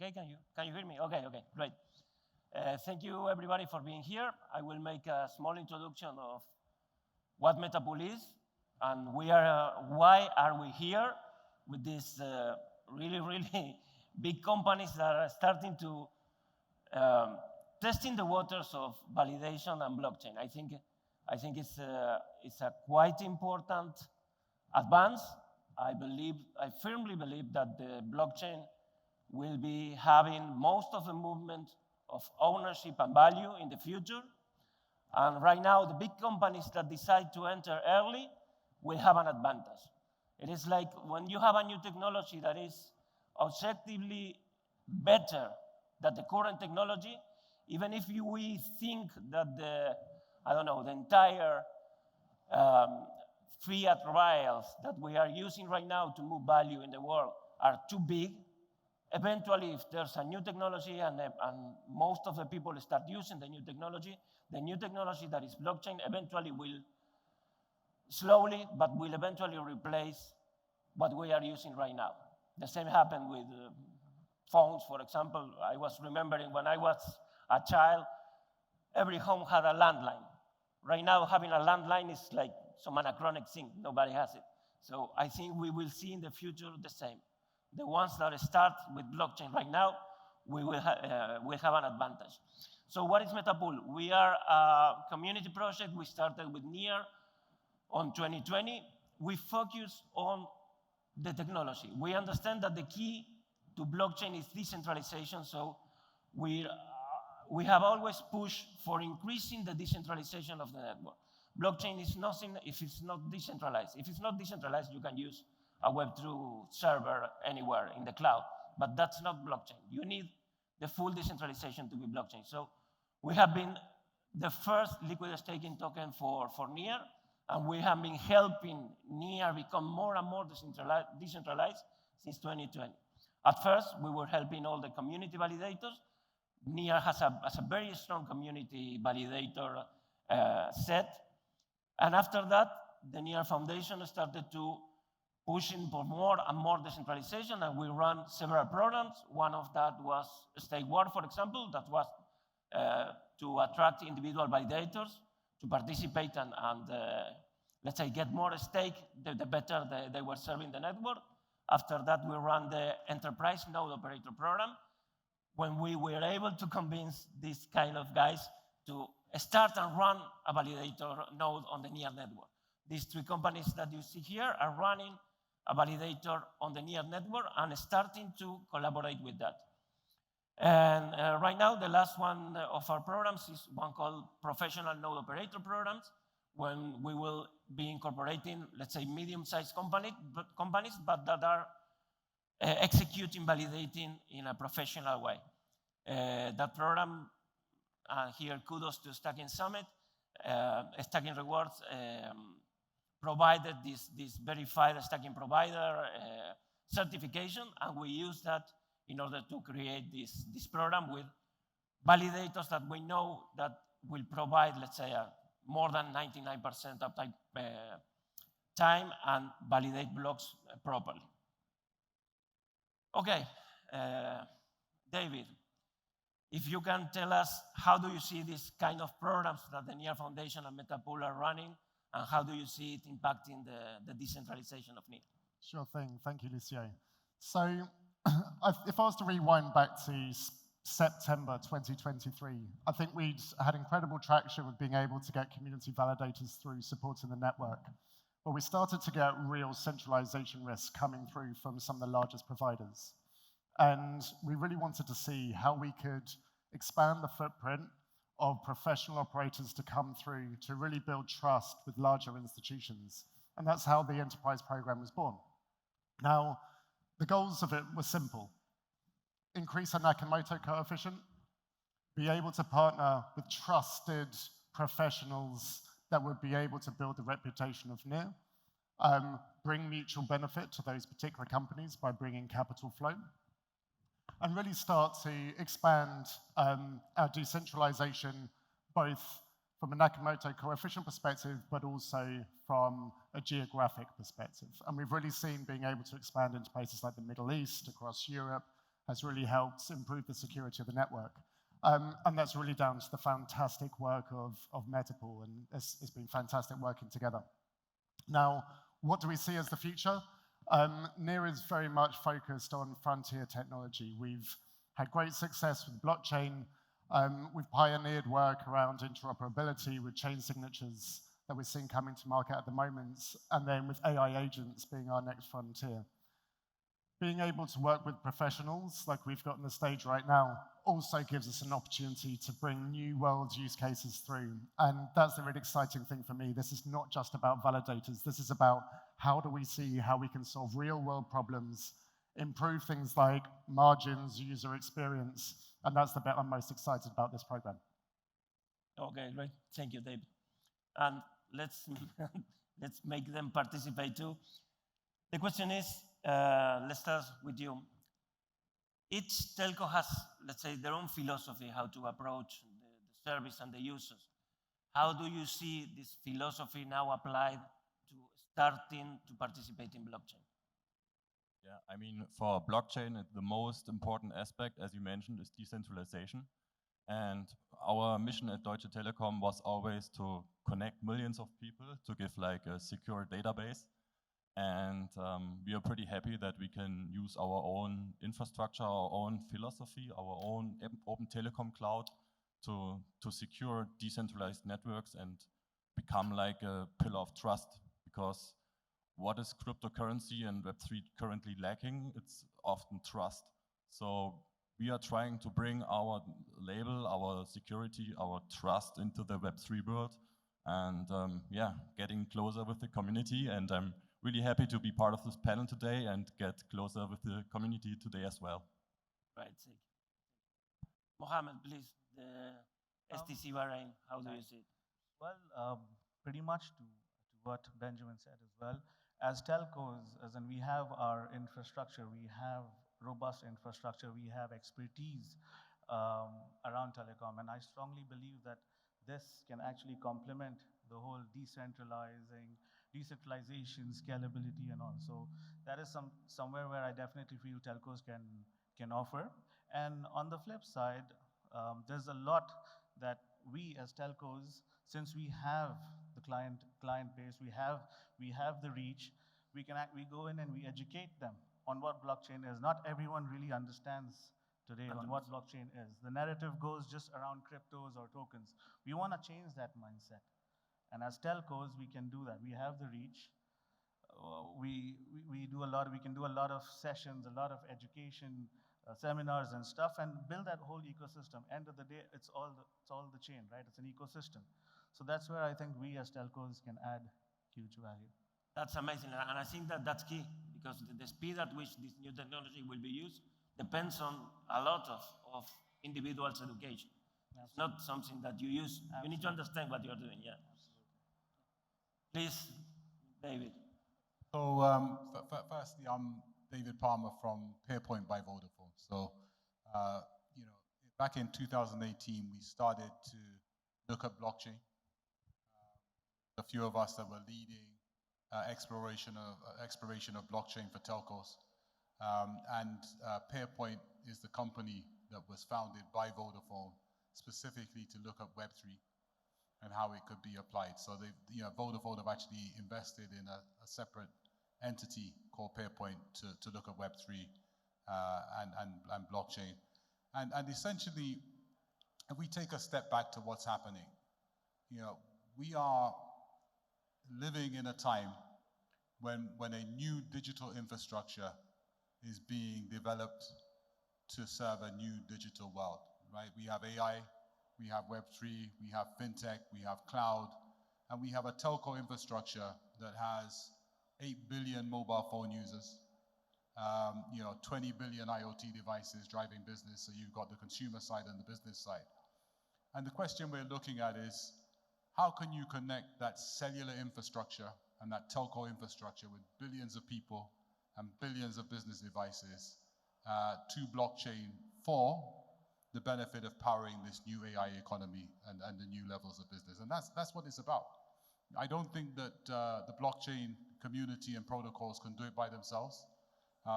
okay? Can you hear me? Okay, great. Thank you everybody for being here. I will make a small introduction of what Metapool is, and why are we here with these really big companies that are starting to testing the waters of validation and blockchain. I think it's a quite important advance. I firmly believe that the blockchain will be having most of the movement of ownership and value in the future. And right now, the big companies that decide to enter early will have an advantage. It is like when you have a new technology that is objectively better than the current technology, even if we think that the entire fiat rails that we are using right now to move value in the world are too big, eventually if there's a new technology and most of the people start using the new technology that is blockchain eventually will slowly, but will eventually replace what we are using right now. The same happened with phones, for example. I was remembering when I was a child, every home had a landline. Right now, having a landline is like some anachronic thing. Nobody has it. So I think we will see in the future the same. The ones that start with blockchain right now, we will have an advantage. So what is Metapool? We are a community project. We started with NIR on 2020. We focus on the technology. We understand that the key to blockchain is decentralization, so we have always pushed for increasing the decentralization of the network. Blockchain is nothing if it's not decentralized. If it's not decentralized, you can use a Web3 server anywhere in the cloud, but that's not blockchain. You need the full decentralization to be blockchain. So we have been the first liquid staking token for NIR, and we have been helping NIR become more and more decentralized since 2020. At first, we were helping all the community validators. NIR has a very strong community validator set. And after that, the NIR Foundation started to pushing for more and more decentralization, and we run several programs. One of that was Stake War, for example, that was to attract individual validators to participate and let's say, get more stake, the better they were serving the network. After that, we ran the Enterprise Node Operator Program, when we were able to convince these kind of guys to start and run a validator node on the NIR network. These three companies that you see here are running a validator on the NIR network and starting to collaborate with that. And right now, the last one of our programs is one called Professional Node Operator Programs, when we will be incorporating, let's say, medium-sized companies, but that are executing, validating in a professional way. That program, here, kudos to Stacking Summit, Stacking Rewards provided this verified stacking provider certification, and we use that in order to create this program with validators that we know that will provide, let's say, more than 99% uptime time and validate blocks properly. Okay, David, if you can tell us, how do you see this kind of programs that the NIR Foundation and Metapool are running, and how do you see it impacting the decentralization of NIR? Sure thing. Thank you, Lucio. So if I was to rewind back to September 2023, I think we'd had incredible traction with being able to get community validators through supporting the network. But we started to get real centralization risks coming through from some of the largest providers. And we really wanted to see how we could expand the footprint of professional operators to come through to really build trust with larger institutions. And that's how the enterprise program was born. Now, the goals of it were simple. Increase our Nakamoto coefficient, be able to partner with trusted professionals that would be able to build the reputation of NIR, bring mutual benefit to those particular companies by bringing capital flow, and really start to expand our decentralization, both from a Nakamoto coefficient perspective, but also from a geographic perspective. And we've really seen being able to expand into places like the Middle East, across Europe, has really helped improve the security of the network. And that's really down to the fantastic work of Medical, and it's been fantastic working together. Now, what do we see as the future? NEAR is very much focused on frontier technology. We've had great success with blockchain. We've pioneered work around interoperability with chain signatures that we're seeing coming to market at the moment, and then with AI agents being our next frontier. Being able to work with professionals like we've got on the stage right now also gives us an opportunity to bring new world use cases through. And that's the really exciting thing for me. This is not just about validators. This is about how do we see how we can solve real world problems, improve things like margins, user experience. And that's the bit I'm most excited about this program. Okay, great. Thank you, David. And let's make them participate too. The question is, let's start with you. Each telco has, let's say, their own philosophy how to approach the service and the users. How do you see this philosophy now applied to starting to participate in blockchain? Yeah, I mean, for blockchain, the most important aspect, as you mentioned, is decentralization. And our mission at Deutsche Telekom was always to connect millions of people to give like a secure database. And we are pretty happy that we can use our own infrastructure, our own philosophy, our own open telecom cloud to secure decentralized networks and become like a pillar of trust. Because what is cryptocurrency and Web3 currently lacking? It's often trust. So we are trying to bring our label, our security, our trust into the Web3 world, and yeah, getting closer with the community. And I'm really happy to be part of this panel today and get closer with the community today as well. Right, thank you. Mohammed, please, the STC Bahrain, how do you see it? Well, pretty much to what Benjamin said as well. As telcos, as in we have our infrastructure, we have robust infrastructure, we have expertise around telecom, and I strongly believe that this can actually complement the whole decentralization, scalability, and all. So that is somewhere where I definitely feel telcos can offer. And on the flip side, there's a lot that we as telcos, since we have the client base, we have the reach, we go in and we educate them on what blockchain is. Not everyone really understands today on what blockchain is. The narrative goes just around cryptos or tokens. We want to change that mindset. And as telcos, we can do that. We have the reach. We can do a lot of sessions, a lot of education, seminars and stuff, and build that whole ecosystem. End of the day, it's all the chain, right? It's an ecosystem. So that's where I think we as telcos can add huge value. That's amazing, and I think that that's key, because the speed at which this new technology will be used depends on a lot of individuals' education. Absolutely. It's not something that you use. Absolutely. You need to understand what you're doing, yeah. Absolutely. Please, David. So firstly, I'm David Palmer from Pairpoint by Vodafone. So, back in 2018, we started to look at blockchain. A few of us that were leading exploration of blockchain for telcos. And Pairpoint is the company that was founded by Vodafone specifically to look at Web3 and how it could be applied. So Vodafone have actually invested in a separate entity called Pairpoint to look at Web3 and blockchain. And essentially, if we take a step back to what's happening, we are living in a time when a new digital infrastructure is being developed to serve a new digital world, right? We have AI, we have Web3, we have fintech, we have cloud, and we have a telco infrastructure that has 8 billion mobile phone users, 20 billion IoT devices driving business. So you've got the consumer side and the business side. And the question we're looking at is, how can you connect that cellular infrastructure and that telco infrastructure with billions of people and billions of business devices to blockchain for the benefit of powering this new AI economy and the new levels of business? And that's what it's about. I don't think that the blockchain community and protocols can do it by themselves.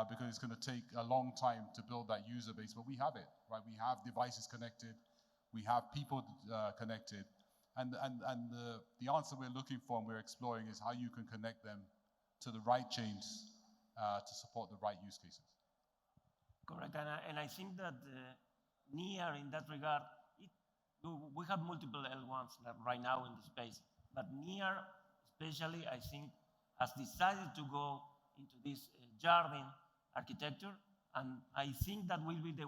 because it's going to take a long time to build that user base. But we have it, right? We have devices connected, we have people connected, and the answer we're looking for and we're exploring is how you can connect them to the right chains to support the right use cases. Correct, and I think that NEAR in that regard, we have multiple L1s right now in the space, but NEAR especially, I think, has decided to go into this Jardin architecture, and I think that will be the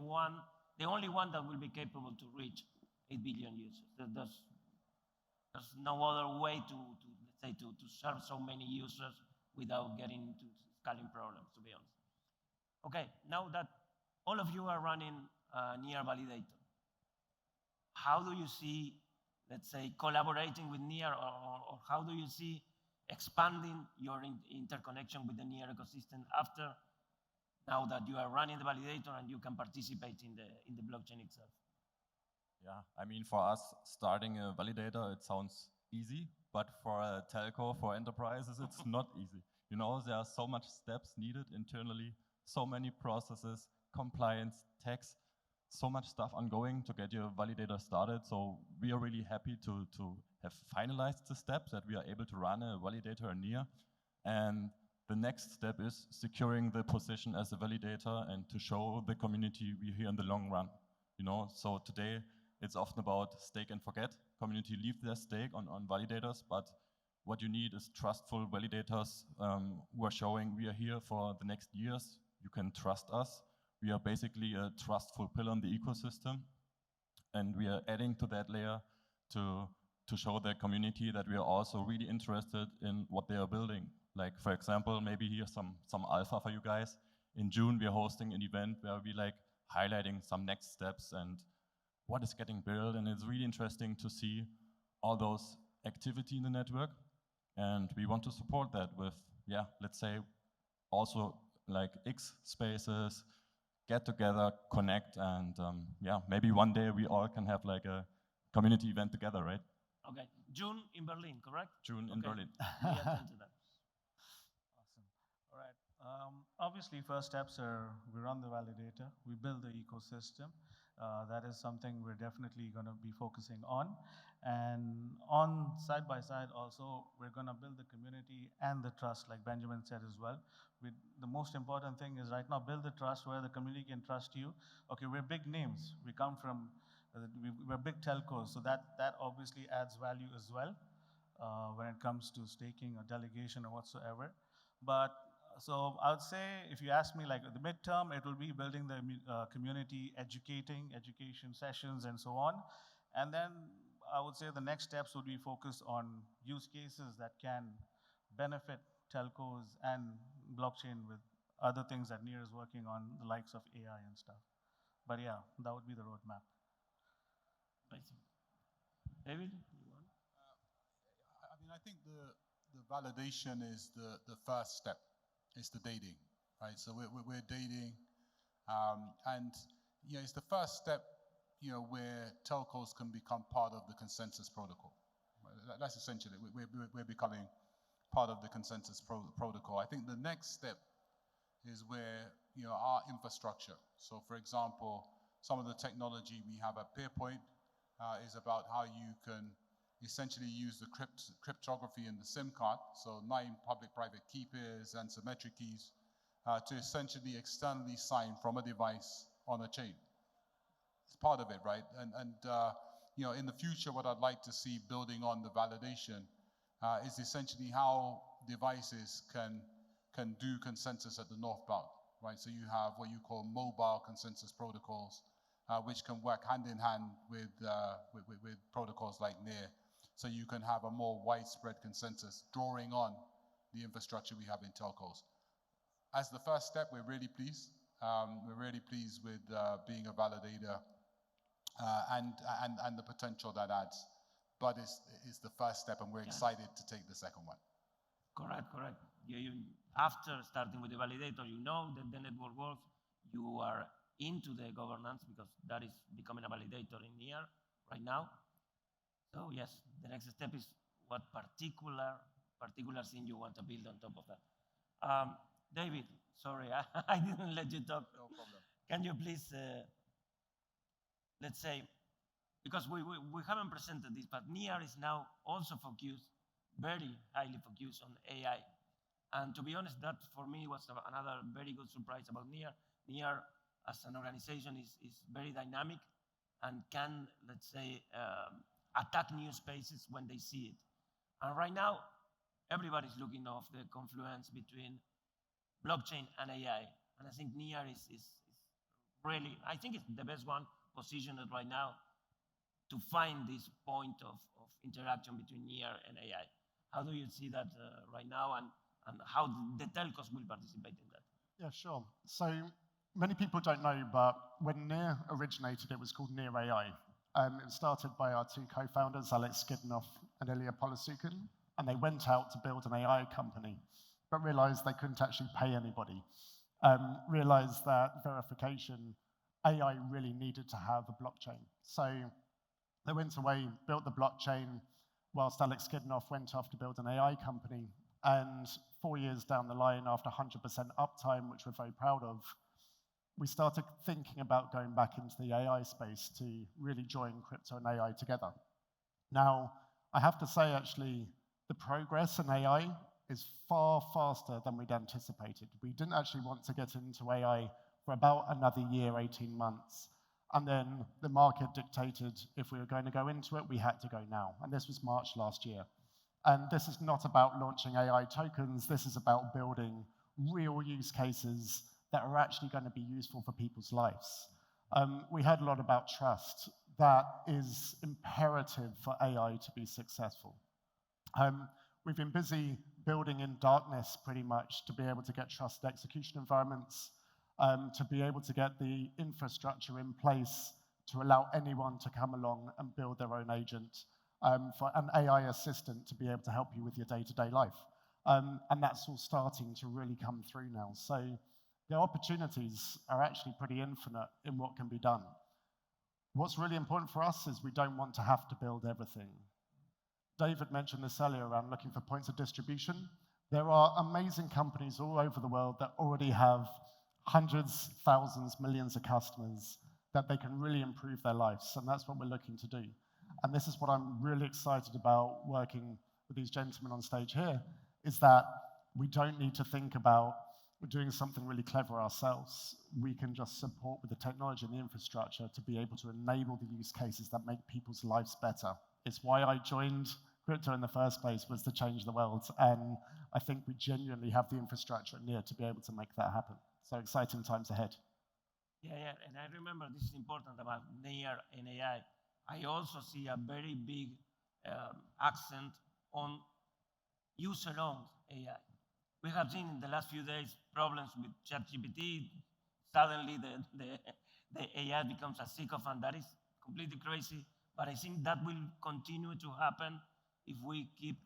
only one that will be capable to reach 8 billion users. There's no other way to let's say, to serve so many users without getting into scaling problems, to be honest. Okay, now that all of you are running NEAR Validator, how do you see, let's say, collaborating with NEAR, or how do you see expanding your interconnection with the NEAR ecosystem after now that you are running the validator and you can participate in the blockchain itself? Yeah, I mean, for us, starting a validator, it sounds easy, but for a telco, for enterprises, it's not easy. You know, there are so much steps needed internally, so many processes, compliance, tax, so much stuff ongoing to get your validator started. So we are really happy to have finalized the steps that we are able to run a validator in NEAR. And the next step is securing the position as a validator and to show the community we're here in the long run. You know, so today it's often about stake and forget. Community leave their stake on validators, but what you need is trustful validators who are showing we are here for the next years. You can trust us. We are basically a trustful pillar in the ecosystem, and we are adding to that layer to show the community that we are also really interested in what they are building. Like, for example, maybe here's some alpha for you guys. In June, we are hosting an event where we like highlighting some next steps and what is getting built, and it's really interesting to see all those activity in the network, and we want to support that with, yeah, let's say also like X spaces, get together, connect, and yeah, maybe one day we all can have like a community event together, right? Okay, June in Berlin, correct? June in Berlin. We attend to that. Awesome. All right. Obviously, first steps are we run the validator, we build the ecosystem. That is something we're definitely going to be focusing on. And on side by side also, we're going to build the community and the trust, like Benjamin said as well. The most important thing is right now build the trust where the community can trust you. Okay, we're big names. We come from, we're big telcos, so that obviously adds value as well when it comes to staking or delegation or whatsoever. But so I would say, if you ask me, like the midterm, it will be building the community, education sessions, and so on. And then I would say the next steps would be focused on use cases that can benefit telcos and blockchain with other things that NEAR is working on, the likes of AI and stuff. But yeah, that would be the roadmap. Amazing. David, you want? I mean, I think the validation is the first step. It's the dating, right? So we're dating, and you know, it's the first step, you know, where telcos can become part of the consensus protocol. That's essentially we're becoming part of the consensus protocol. I think the next step is where, you know, our infrastructure. So, for example, some of the technology we have at Pairpoint is about how you can essentially use the cryptography in the SIM card, so 9 public-private key pairs and symmetric keys, to essentially externally sign from a device on a chain. It's part of it, right? And you know, in the future, what I'd like to see building on the validation is essentially how devices can do consensus at the northbound, right? So you have what you call mobile consensus protocols, which can work hand in hand with protocols like NEAR. So you can have a more widespread consensus drawing on the infrastructure we have in telcos. As the first step, we're really pleased. We're really pleased with being a validator and the potential that adds. But it's the first step, and we're excited to take the second one. Correct. After starting with the validator, you know that the network works. You are into the governance because that is becoming a validator in NEAR right now. So yes, the next step is what particular thing you want to build on top of that. David, Sorry, I didn't let you talk. No problem. Can you please, let's say, because we haven't presented this, but NIR is now also focused, very highly focused on AI. And to be honest, that for me was another very good surprise about NIR. NIR as an organization is very dynamic and can, let's say, attack new spaces when they see it. And right now, everybody's looking off the confluence between blockchain and AI. And I think NIR is really, I think it's the best one positioned right now to find this point of interaction between NIR and AI. How do you see that right now, and how the telcos will participate in that? Yeah, sure. So many people don't know, but when NIR originated, it was called NIR AI. It was started by our two co-founders, Alex Skidnoff and Ilya Polosukhin, and they went out to build an AI company, but realized they couldn't actually pay anybody. Realized that verification, AI really needed to have a blockchain. So they went away, built the blockchain, whilst Alex Skidnoff went off to build an AI company. And 4 years down the line, after 100% uptime, which we're very proud of, we started thinking about going back into the AI space to really join crypto and AI together. Now, I have to say, actually, the progress in AI is far faster than we'd anticipated. We didn't actually want to get into AI for about another year, 18 months. And then the market dictated if we were going to go into it, we had to go now. And this was March last year. And this is not about launching AI tokens. This is about building real use cases that are actually going to be useful for people's lives. We heard a lot about trust. That is imperative for AI to be successful. We've been busy building in darkness pretty much to be able to get trusted execution environments, to be able to get the infrastructure in place to allow anyone to come along and build their own agent, for an AI assistant to be able to help you with your day-to-day life. And that's all starting to really come through now. So the opportunities are actually pretty infinite in what can be done. What's really important for us is we don't want to have to build everything. David mentioned this earlier around looking for points of distribution. There are amazing companies all over the world that already have hundreds, thousands, millions of customers that they can really improve their lives, and that's what we're looking to do. And this is what I'm really excited about working with these gentlemen on stage here, is that we don't need to think about doing something really clever ourselves. We can just support with the technology and the infrastructure to be able to enable the use cases that make people's lives better. It's why I joined crypto in the first place, was to change the world. And I think we genuinely have the infrastructure near to be able to make that happen. So exciting times ahead. Yeah, and I remember this is important about NIR and AI. I also see a very big accent on user-owned AI. We have seen in the last few days problems with ChatGPT. Suddenly, the AI becomes a sycophant. That is completely crazy. But I think that will continue to happen if we keep,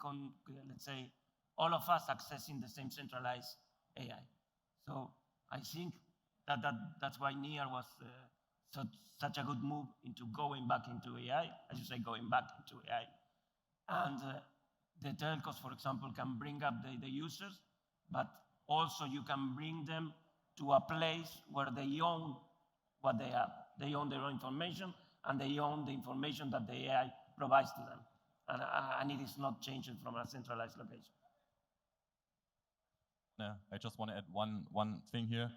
let's say, all of us accessing the same centralized AI. So I think that's why NIR was such a good move into going back into AI, as you say, going back into AI. And the telcos, for example, can bring up the users, but also you can bring them to a place where they own what they have. They own their own information, and they own the information that the AI provides to them. And it is not changing from a centralized location. Yeah, I just want to add one thing here.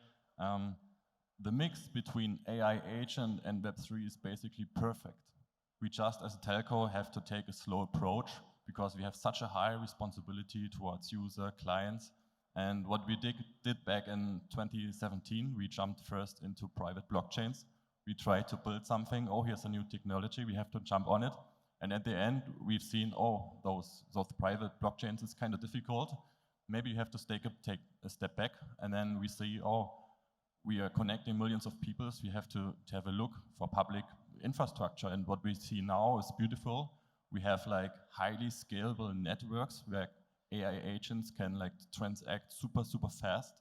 The mix between AI agent and Web3 is basically perfect. We just, as a telco, have to take a slow approach because we have such a high responsibility towards user, clients. And what we did back in 2017, we jumped first into private blockchains. We tried to build something. Oh, here's a new technology. We have to jump on it. And at the end, we've seen, oh, those private blockchains is kind of difficult. Maybe you have to take a step back. And then we see, oh, we are connecting millions of people. So we have to have a look for public infrastructure. And what we see now is beautiful. We have like highly scalable networks where AI agents can like transact super fast.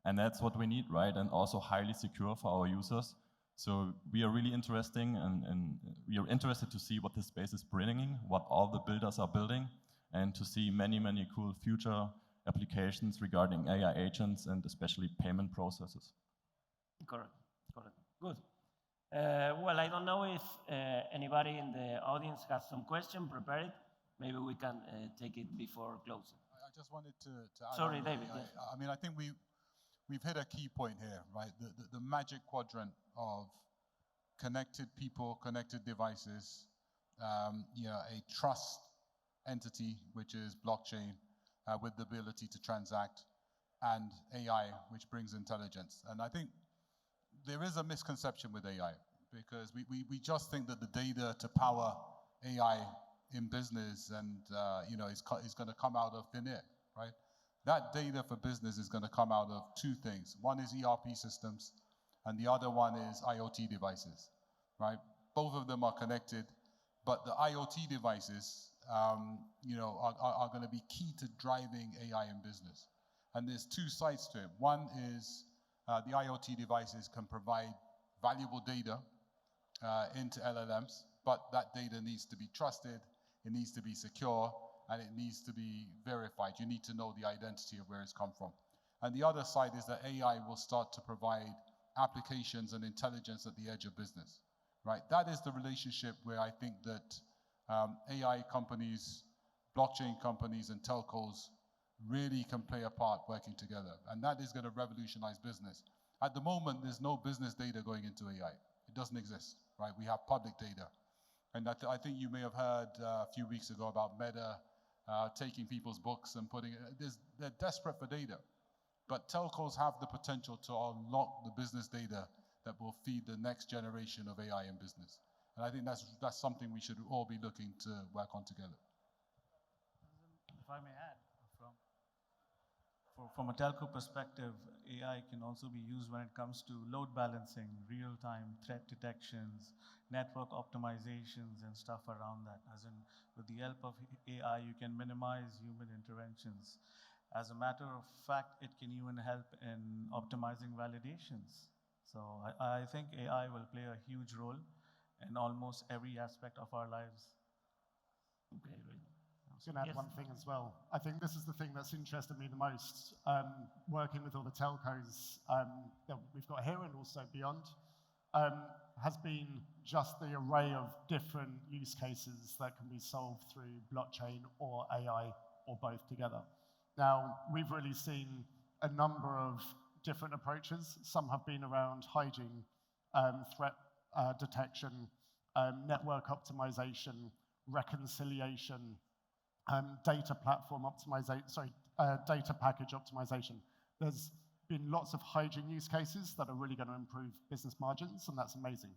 And that's what we need, right? And also highly secure for our users. So we are really interested to see what this space is bringing, what all the builders are building, and to see many cool future applications regarding AI agents and especially payment processes. Correct, correct. Good. Well, I don't know if anybody in the audience has some question prepared. Maybe we can take it before closing. I just wanted to add Sorry, on, David. Yes. I mean, I think we've hit a key point here, right? The magic quadrant of connected people, connected devices, a trust entity, which is blockchain, with the ability to transact, and AI, which brings intelligence. And I think there is a misconception with AI, because we just think that the data to power AI in business and is going to come out of thin air, right? That data for business is going to come out of two things. One is ERP systems, and the other one is IoT devices, right? Both of them are connected, but the IoT devices, are going to be key to driving AI in business. And there's two sides to it. One is the IoT devices can provide valuable data into LLMs, but that data needs to be trusted, it needs to be secure, and it needs to be verified. You need to know the identity of where it's come from. And the other side is that AI will start to provide applications and intelligence at the edge of business, right? That is the relationship where I think that AI companies, blockchain companies, and telcos really can play a part working together. And that is going to revolutionize business. At the moment, there's no business data going into AI. It doesn't exist, right? We have public data. And I think you may have heard a few weeks ago about Meta taking people's books and putting it, they're desperate for data. But telcos have the potential to unlock the business data that will feed the next generation of AI in business. And I think that's something we should all be looking to work on together. If I may add, from a telco perspective, AI can also be used when it comes to load balancing, real-time threat detections, network optimizations, and stuff around that. As in, with the help of AI, you can minimize human interventions. As a matter of fact, it can even help in optimizing validations. So I think AI will play a huge role in almost every aspect of our lives. Okay, great. I was going to add Yes. one thing as well. I think this is the thing that's interested me the most, working with all the telcos that we've got here and also beyond, has been just the array of different use cases that can be solved through blockchain or AI or both together. Now, we've really seen a number of different approaches. Some have been around hygiene, threat detection, network optimization, reconciliation, data platform optimization, data package optimization. There's been lots of hygiene use cases that are really going to improve business margins, and that's amazing.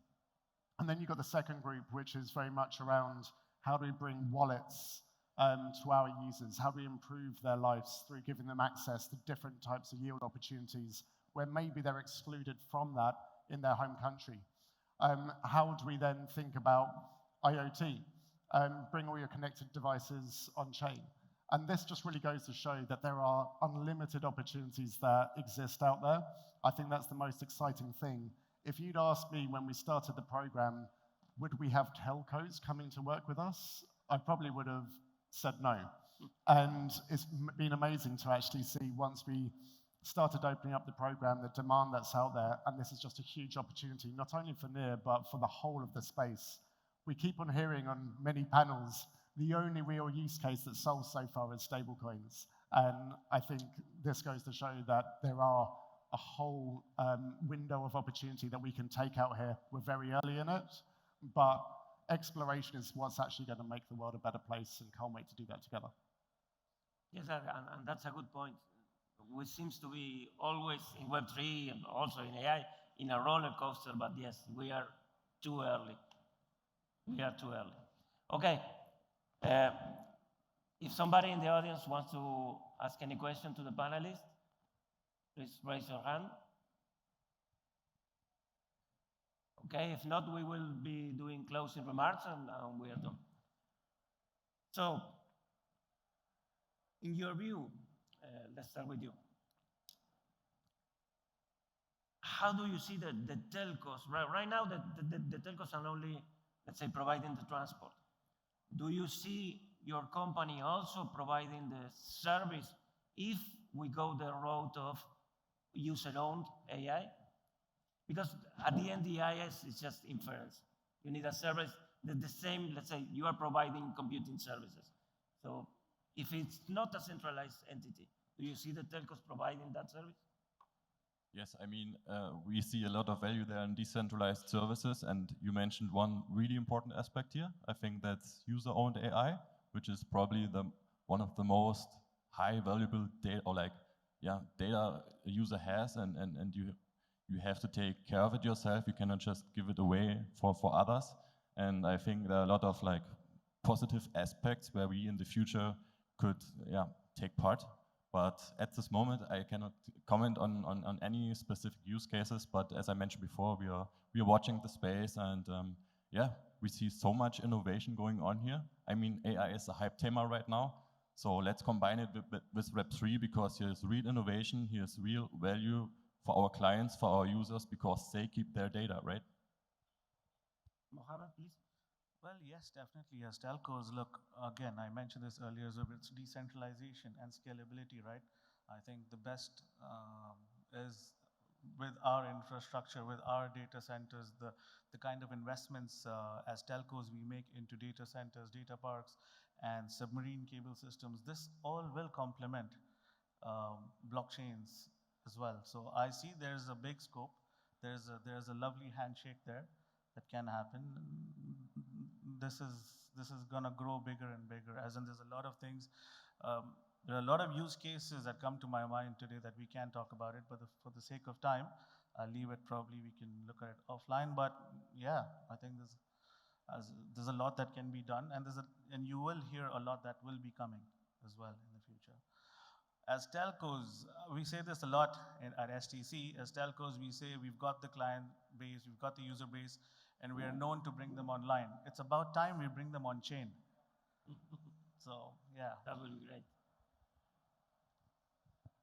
And then you've got the second group, which is very much around how do we bring wallets to our users? How do we improve their lives through giving them access to different types of yield opportunities where maybe they're excluded from that in their home country? How do we then think about IoT? Bring all your connected devices on chain. And this just really goes to show that there are unlimited opportunities that exist out there. I think that's the most exciting thing. If you'd asked me when we started the program, would we have telcos coming to work with us? I probably would have said no. And it's been amazing to actually see once we started opening up the program, the demand that's out there, and this is just a huge opportunity, not only for NEAR, but for the whole of the space. We keep on hearing on many panels, the only real use case that's solved so far is stablecoins. And I think this goes to show that there are a whole window of opportunity that we can take out here. We're very early in it, but exploration is what's actually going to make the world a better place, and can't wait to do that together. Yes, and that's a good point. We seems to be always in Web3 and also in AI in a roller coaster, but yes, we are too early. We are too early. Okay. If somebody in the audience wants to ask any question to the panelists, please raise your hand. Okay, if not, we will be doing closing remarks and we are done. So, in your view, let's start with you. How do you see the telcos? Right now, the telcos are only, let's say, providing the transport. Do you see your company also providing the service if we go the road of user-owned AI, because at the end, the AI is just inference. You need a service, the same, let's say you are providing computing services. So if it's not a centralized entity, do you see the telcos providing that service? Yes, I mean, we see a lot of value there in decentralized services, and you mentioned one really important aspect here. I think that's user-owned AI, which is probably one of the most high valuable data, or data a user has, and you have to take care of it yourself. You cannot just give it away for others. And I think there are a lot of positive aspects where we in the future could take part. But at this moment, I cannot comment on any specific use cases. But as I mentioned before, we are watching the space, and we see so much innovation going on here. I mean, AI is a hype tema right now. So let's combine it with Web3, because here's real innovation, here's real value for our clients, for our users, because they keep their data, right? Mohammed, please. Well, yes, definitely. As telcos, look, again, I mentioned this earlier, so it's decentralization and scalability, right? I think the best is with our infrastructure, with our data centers, the kind of investments as telcos we make into data centers, data parks, and submarine cable systems. This all will complement blockchains as well. So I see there's a big scope. There's a lovely handshake there that can happen. This is gonna grow bigger and bigger. As in, there's a lot of things. There are a lot of use cases that come to my mind today that we can't talk about it, but for the sake of time, I'll leave it. Probably we can look at it offline. But yeah, I think there's a lot that can be done, and you will hear a lot that will be coming as well in the future. As telcos, we say this a lot at STC. As telcos, we say we've got the client base, we've got the user base, and we are known to bring them online. It's about time we bring them on chain. So, yeah. That would be great.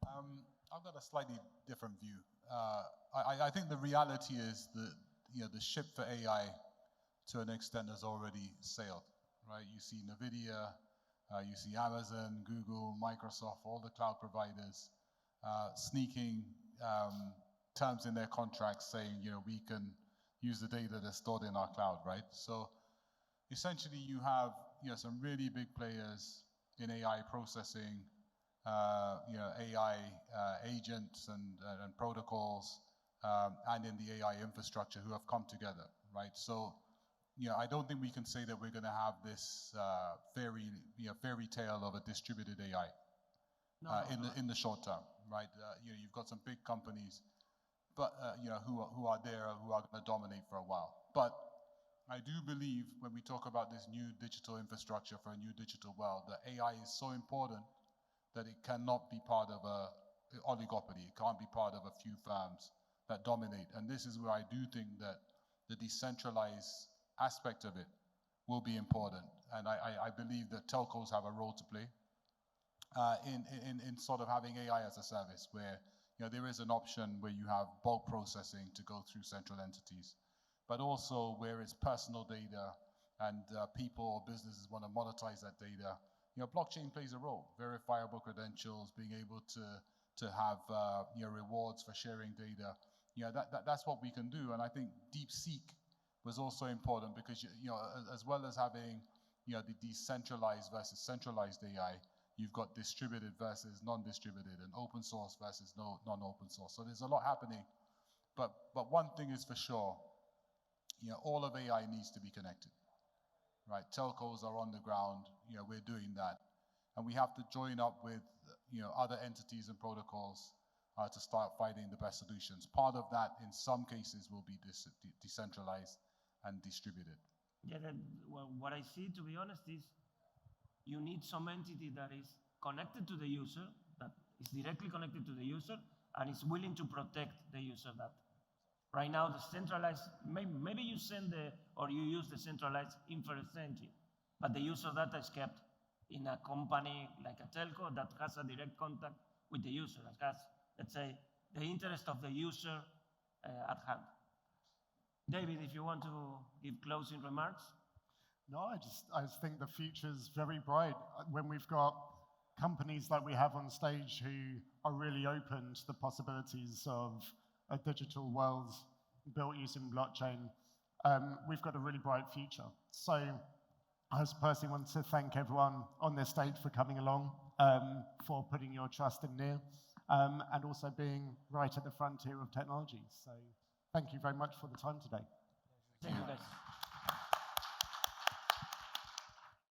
I've got a slightly different view. I think the reality is that the ship for AI, to an extent, has already sailed, right? You see NVIDIA, you see Amazon, Google, Microsoft, all the cloud providers sneaking terms in their contracts saying, we can use the data that's stored in our cloud, right? So essentially you have some really big players in AI processing, AI agents and protocols, and in the AI infrastructure who have come together, right? So I don't think we can say that we're going to have this fairy tale of a distributed AI in the short term, right? You've got some big companies, but who are there, who are going to dominate for a while. But I do believe when we talk about this new digital infrastructure for a new digital world, that AI is so important that it cannot be part of an oligopoly. It can't be part of a few firms that dominate. And this is where I do think that the decentralized aspect of it will be important. And I believe that telcos have a role to play in sort of having AI as a service, where there is an option where you have bulk processing to go through central entities, but also where it's personal data and people or businesses want to monetize that data. Blockchain plays a role. Verifiable credentials, being able to have rewards for sharing data. That's what we can do. And I think DeepSeek was also important because as well as having the decentralized versus centralized AI, you've got distributed versus non-distributed, and open source versus non-open source. So there's a lot happening. But one thing is for sure, all of AI needs to be connected, right? Telcos are on the ground. We're doing that, and we have to join up with other entities and protocols to start finding the best solutions. Part of that, in some cases, will be decentralized and distributed. Yeah, what I see, to be honest, is you need some entity that is connected to the user, that is directly connected to the user, and is willing to protect the user data. Right now, the centralized, maybe you you use the centralized inference engine, but the user data is kept in a company like a telco that has a direct contact with the user, that has, let's say, the interest of the user at hand. David, if you want to give closing remarks. No, I just think the future's very bright when we've got companies like we have on stage who are really open to the possibilities of a digital world built using blockchain, we've got a really bright future. So I just personally want to thank everyone on this stage for coming along, for putting your trust in NEAR, and also being right at the frontier of technology. So thank you very much for the time today. Thank you, guys.